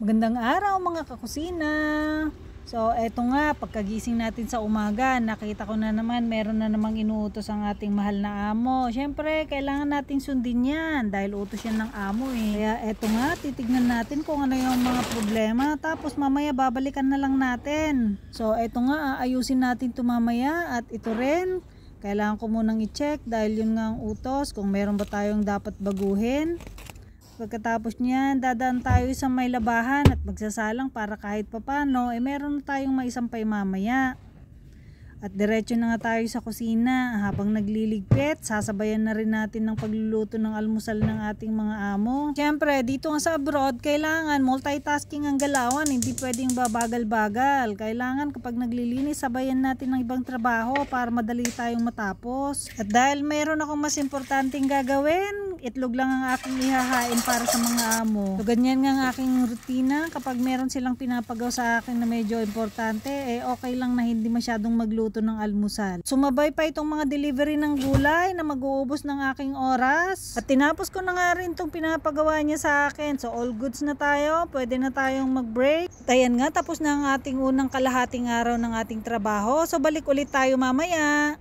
Magandang araw mga kakusina! So eto nga, pagkagising natin sa umaga, nakita ko na naman meron na namang inuutos ang ating mahal na amo. Siyempre, kailangan nating sundin yan dahil utos yan ng amo eh. Kaya eto nga, titignan natin kung ano yung mga problema, tapos mamaya babalikan na lang natin. So eto nga, aayusin natin ito mamaya at ito rin. Kailangan ko munang i-check dahil yun nga ang utos kung meron ba tayong dapat baguhin. Pagkatapos niyan, dadaan tayo sa may labahan at magsasalang para kahit papano meron na tayong maisampay mamaya. At diretso na nga tayo sa kusina. Habang nagliligpit, sasabayan na rin natin ng pagluluto ng almusal ng ating mga amo. Siyempre, dito nga sa abroad, kailangan multitasking ang galawan. Hindi pwedeng babagal-bagal. Kailangan kapag naglilinis, sabayan natin ng ibang trabaho para madali tayong matapos. At dahil mayroon akong mas importanteng gagawin, itlog lang ang aking ihahain para sa mga amo. So, ganyan nga ang aking rutina. Kapag meron silang pinapagaw sa akin na medyo importante, okay lang na hindi masyadong magluto ng almusal. Sumabay pa itong mga delivery ng gulay na mag-uubos ng aking oras. At tinapos ko na nga rin itong pinapagawa niya sa akin. So all goods na tayo. Pwede na tayong mag-break. At ayan nga, tapos na ang ating unang kalahating araw ng ating trabaho. So balik ulit tayo mamaya.